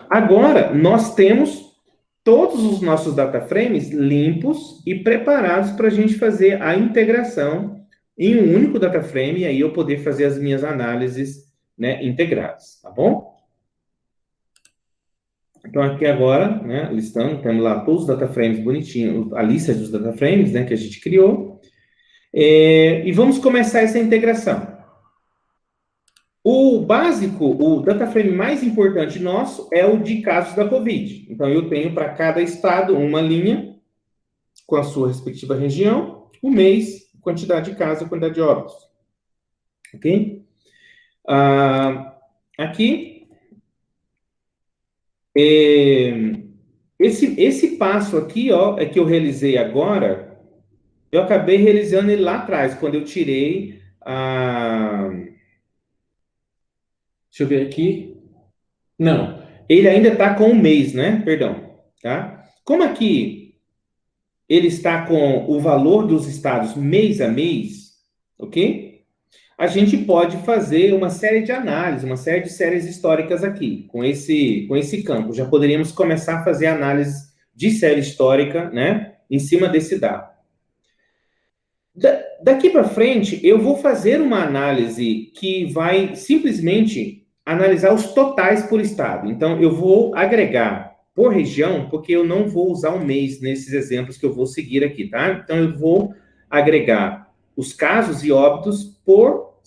Agora, nós temos todos os nossos data frames limpos e preparados para a gente fazer a integração em um único data frame e aí eu poder fazer as minhas análises, né, integradas, tá bom? Então, aqui agora, né, listando, temos lá todos os data frames bonitinhos, a lista dos data frames, né, que a gente criou. E vamos começar essa integração. O básico, o data frame mais importante nosso é o de casos da Covid. Então, eu tenho para cada estado uma linha com a sua respectiva região, o mês, quantidade de casos e quantidade de óbitos. Ok? Aqui, esse passo aqui, ó, é que eu realizei agora, eu acabei realizando ele lá atrás, quando eu tirei a... Deixa eu ver aqui. Não, ele ainda está com um mês, né? Perdão, tá? Como aqui ele está com o valor dos estados mês a mês, ok? A gente pode fazer uma série de análises, uma série de séries históricas aqui, com esse campo. Já poderíamos começar a fazer análise de série histórica, né? Em cima desse dado. Daqui para frente, eu vou fazer uma análise que vai simplesmente analisar os totais por estado. Então, eu vou agregar por região, porque eu não vou usar um mês nesses exemplos que eu vou seguir aqui, tá? Então, eu vou agregar os casos e óbitos por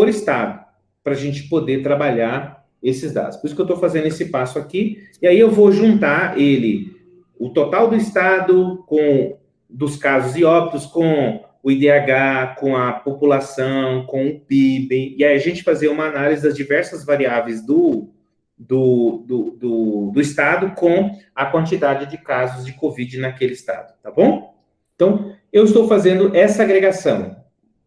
estado, para a gente poder trabalhar esses dados. Por isso que eu estou fazendo esse passo aqui, e aí eu vou juntar ele, o total do estado, com dos casos e óbitos, com o IDH, com a população, com o PIB, e aí a gente fazer uma análise das diversas variáveis do estado com a quantidade de casos de Covid naquele estado, tá bom? Então, eu estou fazendo essa agregação.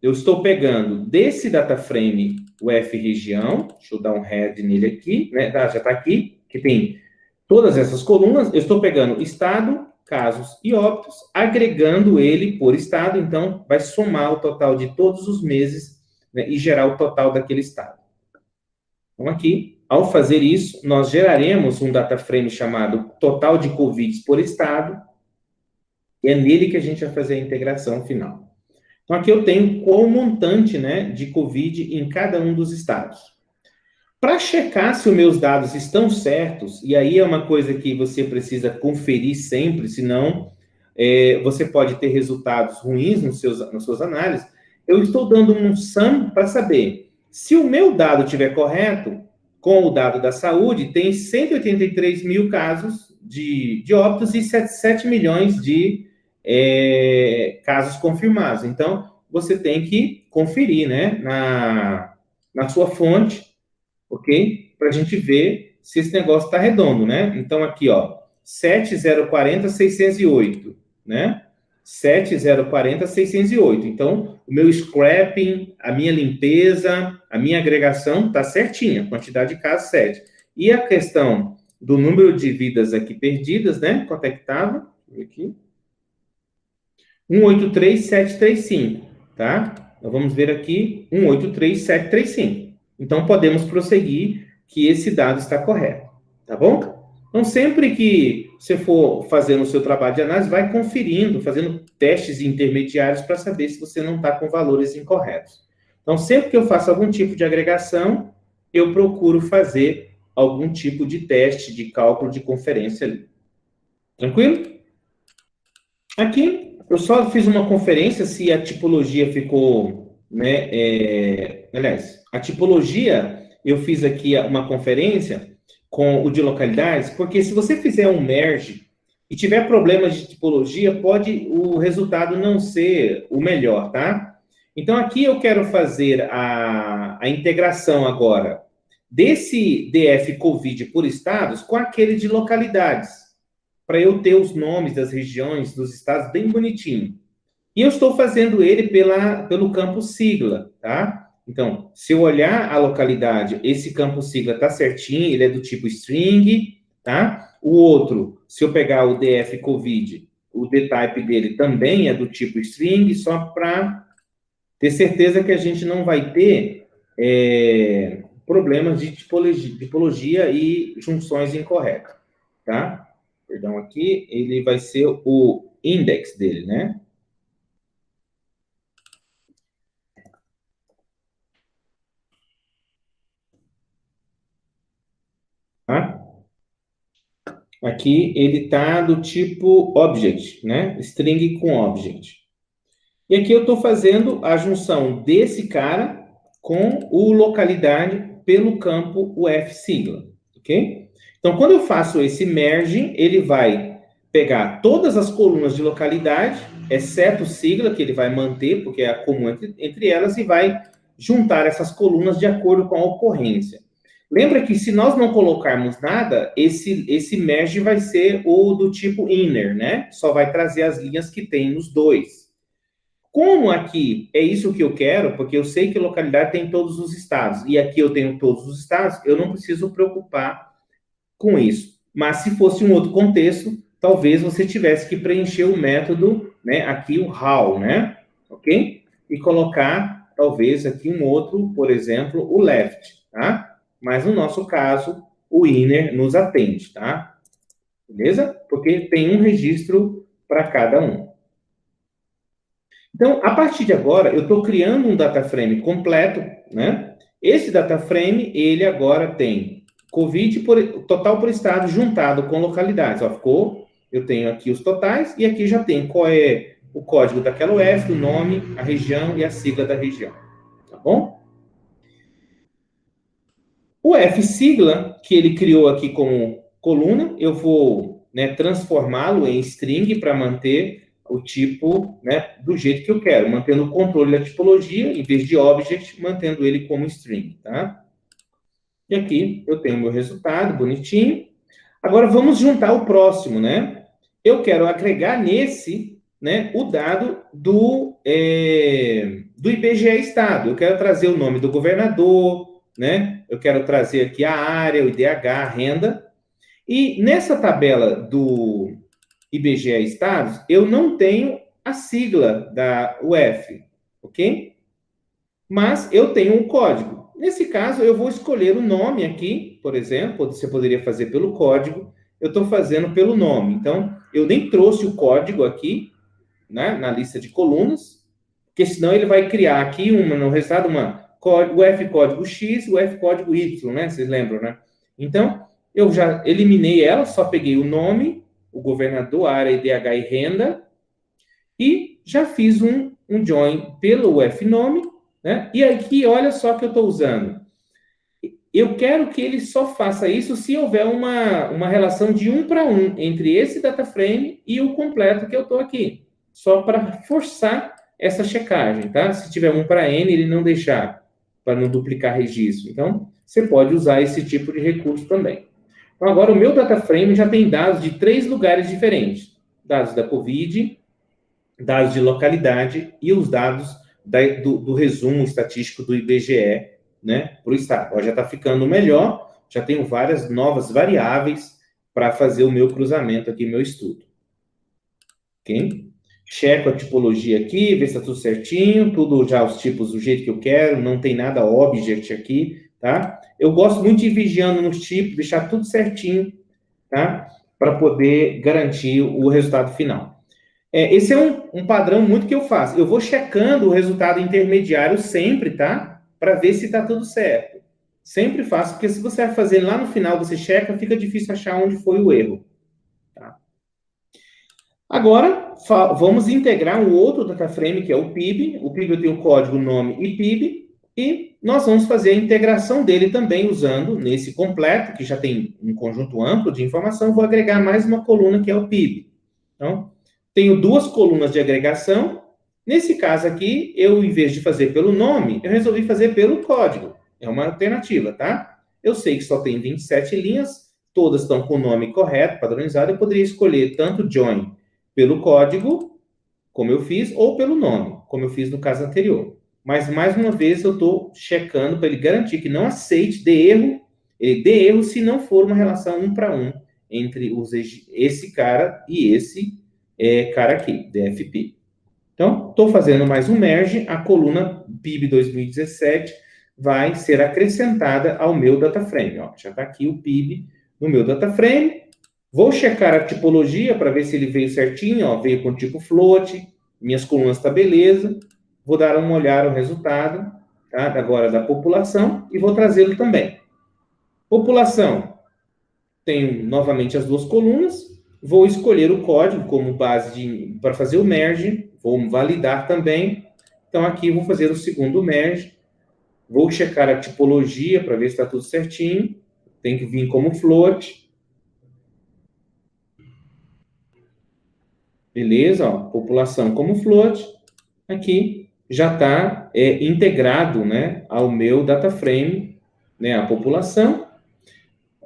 Eu estou pegando desse data frame o F região, deixa eu dar um head nele aqui, né? Já está aqui, que tem todas essas colunas. Eu estou pegando estado, casos e óbitos, agregando ele por estado, então vai somar o total de todos os meses, né, e gerar o total daquele estado. Então, aqui, ao fazer isso, nós geraremos um data frame chamado total de Covid por estado, e é nele que a gente vai fazer a integração final. Então, aqui eu tenho qual montante, né, de Covid em cada um dos estados. Para checar se os meus dados estão certos, e aí é uma coisa que você precisa conferir sempre, senão você pode ter resultados ruins nas suas análises, eu estou dando um sum para saber se o meu dado estiver correto, com o dado da saúde, tem 183 mil casos de óbitos e 7 milhões de casos confirmados. Então, você tem que conferir, né, na sua fonte, ok? Para a gente ver se esse negócio está redondo, né? Então, aqui, ó, 7040608, né? 7040608. Então, o meu scrapping, a minha limpeza, a minha agregação está certinha, quantidade de casos 7. E a questão do número de vidas aqui perdidas, né? Quanto é que estava? Aqui. 183735, tá? Então, vamos ver aqui, 183735. Então, podemos prosseguir que esse dado está correto, tá bom? Então, sempre que você for fazendo o seu trabalho de análise, vai conferindo, fazendo testes intermediários para saber se você não está com valores incorretos. Então, sempre que eu faço algum tipo de agregação, eu procuro fazer algum tipo de teste de cálculo de conferência ali. Tranquilo? Aqui, eu só fiz uma conferência se a tipologia ficou, né? Aliás, a tipologia, eu fiz aqui uma conferência com o de localidades, porque se você fizer um merge e tiver problemas de tipologia, pode o resultado não ser o melhor, tá? Então, aqui eu quero fazer a integração agora desse DF COVID por estados com aquele de localidades, para eu ter os nomes das regiões, dos estados bem bonitinho. E eu estou fazendo ele pelo campo sigla, tá? Então, se eu olhar a localidade, esse campo sigla está certinho, ele é do tipo string, tá? O outro, se eu pegar o DF COVID, o dtype dele também é do tipo string, só para ter certeza que a gente não vai ter problemas de tipologia e junções incorretas, tá? Perdão, aqui, ele vai ser o index dele, né? Tá? Aqui ele está do tipo object, né? String com object. E aqui eu estou fazendo a junção desse cara com o localidade pelo campo UF sigla, ok? Então, quando eu faço esse merge, ele vai pegar todas as colunas de localidade, exceto sigla, que ele vai manter, porque é comum entre elas, e vai juntar essas colunas de acordo com a ocorrência. Lembra que se nós não colocarmos nada, esse merge vai ser o do tipo inner, né? Só vai trazer as linhas que tem nos dois. Como aqui é isso que eu quero, porque eu sei que localidade tem todos os estados, e aqui eu tenho todos os estados, eu não preciso preocupar com isso. Mas se fosse um outro contexto, talvez você tivesse que preencher o método, né, aqui o how, né? Ok? E colocar, talvez, aqui um outro, por exemplo, o left, tá? Mas no nosso caso, o inner nos atende, tá? Beleza? Porque tem um registro para cada um. Então, a partir de agora, eu estou criando um data frame completo, né? Esse data frame, ele agora tem COVID total por estado juntado com localidades. Ó, ficou, eu tenho aqui os totais e aqui já tem qual é o código daquela UF, o nome, a região e a sigla da região. Tá bom? O F sigla, que ele criou aqui como coluna, eu vou, né, transformá-lo em string para manter o tipo, né, do jeito que eu quero, mantendo o controle da tipologia, em vez de object, mantendo ele como string, tá? E aqui eu tenho o meu resultado, bonitinho. Agora vamos juntar o próximo, né? Eu quero agregar nesse, né, o dado do IBGE Estado. Eu quero trazer o nome do governador, né? Eu quero trazer aqui a área, o IDH, a renda. E nessa tabela do IBGE Estados, eu não tenho a sigla da UF, ok? Mas eu tenho um código. Nesse caso, eu vou escolher o nome aqui, por exemplo, você poderia fazer pelo código, eu estou fazendo pelo nome. Então, eu nem trouxe o código aqui, né, na lista de colunas, porque senão ele vai criar aqui no resultado o F código X, o F código Y, né? Vocês lembram, né? Então, eu já eliminei ela, só peguei o nome, o governador, área, IDH e renda, e já fiz um join pelo UF nome, né? E aqui, olha só que eu estou usando. Eu quero que ele só faça isso se houver uma relação de 1 para 1 entre esse data frame e o completo que eu estou aqui. Só para forçar essa checagem, tá? Se tiver 1 para N, ele não deixar, para não duplicar registro. Então, você pode usar esse tipo de recurso também. Então, agora o meu data frame já tem dados de 3 lugares diferentes. Dados da COVID, dados de localidade e os dados do resumo estatístico do IBGE, né, para o estado. Ó, já está ficando melhor, já tenho várias novas variáveis para fazer o meu cruzamento aqui, meu estudo. Ok? Checo a tipologia aqui, ver se está tudo certinho, tudo já os tipos do jeito que eu quero, não tem nada object aqui, tá? Eu gosto muito de ir vigiando nos tipos, deixar tudo certinho, tá? Para poder garantir o resultado final. Esse é um padrão muito que eu faço. Eu vou checando o resultado intermediário sempre, tá? Para ver se está tudo certo. Sempre faço, porque se você vai fazer lá no final, você checa, fica difícil achar onde foi o erro. Tá? Agora, vamos integrar um outro data frame, que é o PIB. O PIB eu tenho o código, nome e PIB. E nós vamos fazer a integração dele também usando, nesse completo, que já tem um conjunto amplo de informação, vou agregar mais uma coluna, que é o PIB. Então, tenho 2 colunas de agregação. Nesse caso aqui, eu, em vez de fazer pelo nome, eu resolvi fazer pelo código. É uma alternativa, tá? Eu sei que só tem 27 linhas, todas estão com o nome correto, padronizado. Eu poderia escolher tanto join pelo código, como eu fiz, ou pelo nome, como eu fiz no caso anterior. Mas, mais uma vez, eu estou checando para ele garantir que não aceite dê erro, ele dê erro se não for uma relação 1 para 1 entre esse cara e esse cara aqui, DFP. Então, estou fazendo mais um merge, a coluna PIB 2017 vai ser acrescentada ao meu data frame. Ó, já está aqui o PIB no meu data frame. Vou checar a tipologia para ver se ele veio certinho, ó, veio com tipo float, minhas colunas tá beleza. Vou dar uma olhada no resultado, tá? Agora da população e vou trazê-lo também. População, tenho novamente as duas colunas. Vou escolher o código como base para fazer o merge. Vou validar também. Então, aqui vou fazer o segundo merge. Vou checar a tipologia para ver se está tudo certinho. Tem que vir como float. Beleza, ó, população como float. Aqui já está integrado, né, ao meu data frame, né, a população.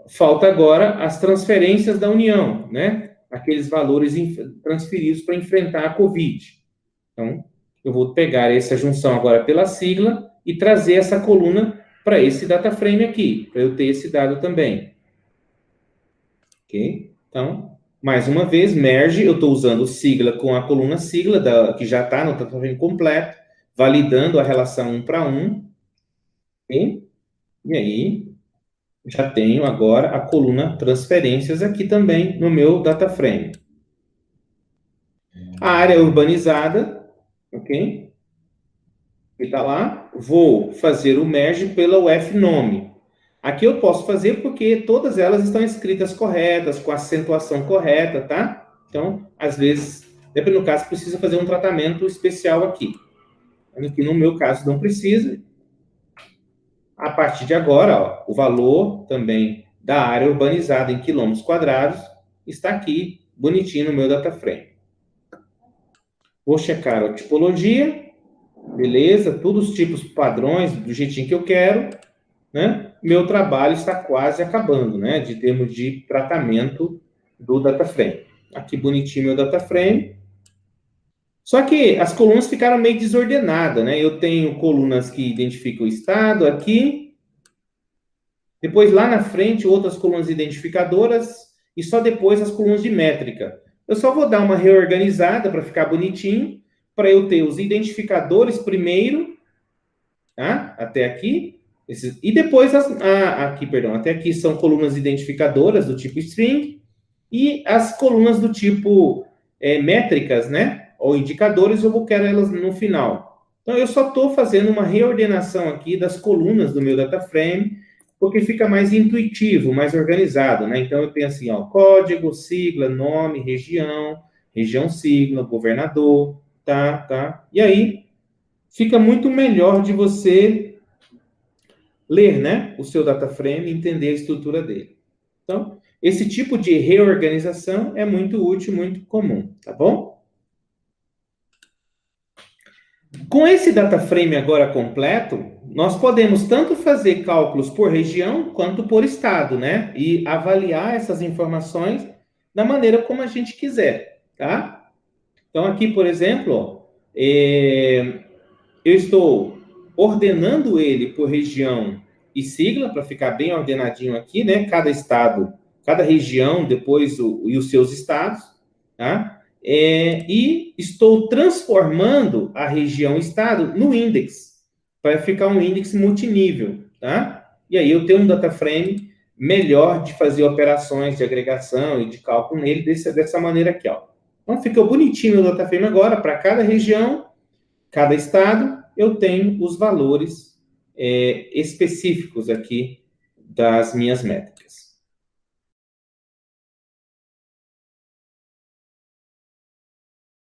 Falta agora as transferências da União, né? Aqueles valores transferidos para enfrentar a Covid. Então, eu vou pegar essa junção agora pela sigla e trazer essa coluna para esse data frame aqui, para eu ter esse dado também. Ok? Então, mais uma vez, merge, eu estou usando sigla com a coluna sigla, que já está no data frame completo, validando a relação 1 para 1. Ok? E aí, já tenho agora a coluna transferências aqui também no meu data frame. A área urbanizada, ok? Que está lá. Vou fazer o merge pela UF nome. Aqui eu posso fazer porque todas elas estão escritas corretas, com a acentuação correta, tá? Então, às vezes, dependendo do caso, precisa fazer um tratamento especial aqui. Aqui no meu caso não precisa. A partir de agora, ó, o valor também da área urbanizada em quilômetros quadrados está aqui, bonitinho no meu data frame. Vou checar a tipologia, beleza, todos os tipos padrões, do jeitinho que eu quero, né? Meu trabalho está quase acabando, né, de termos de tratamento do data frame. Aqui bonitinho meu data frame. Só que as colunas ficaram meio desordenadas, né? Eu tenho colunas que identificam o estado aqui, depois lá na frente outras colunas identificadoras e só depois as colunas de métrica. Eu só vou dar uma reorganizada para ficar bonitinho, para eu ter os identificadores primeiro, tá? Até aqui. E depois, até aqui são colunas identificadoras do tipo string e as colunas do tipo métricas, né? Ou indicadores, eu vou querer elas no final. Então, eu só estou fazendo uma reordenação aqui das colunas do meu data frame, porque fica mais intuitivo, mais organizado, né? Então, eu tenho assim, ó, código, sigla, nome, região sigla, governador, tá? E aí, fica muito melhor de você ler, né, o seu data frame e entender a estrutura dele. Então, esse tipo de reorganização é muito útil, muito comum, tá bom? Com esse data frame agora completo, nós podemos tanto fazer cálculos por região quanto por estado, né? E avaliar essas informações da maneira como a gente quiser, tá? Então, aqui, por exemplo, ó, eu estou ordenando ele por região e sigla, para ficar bem ordenadinho aqui, né? Cada estado, cada região, depois e os seus estados, tá? E estou transformando a região-estado no index, para ficar um index multinível, tá? E aí eu tenho um data frame melhor de fazer operações de agregação e de cálculo nele dessa maneira aqui, ó. Então, ficou bonitinho o data frame agora, para cada região, cada estado, eu tenho os valores específicos aqui das minhas métricas.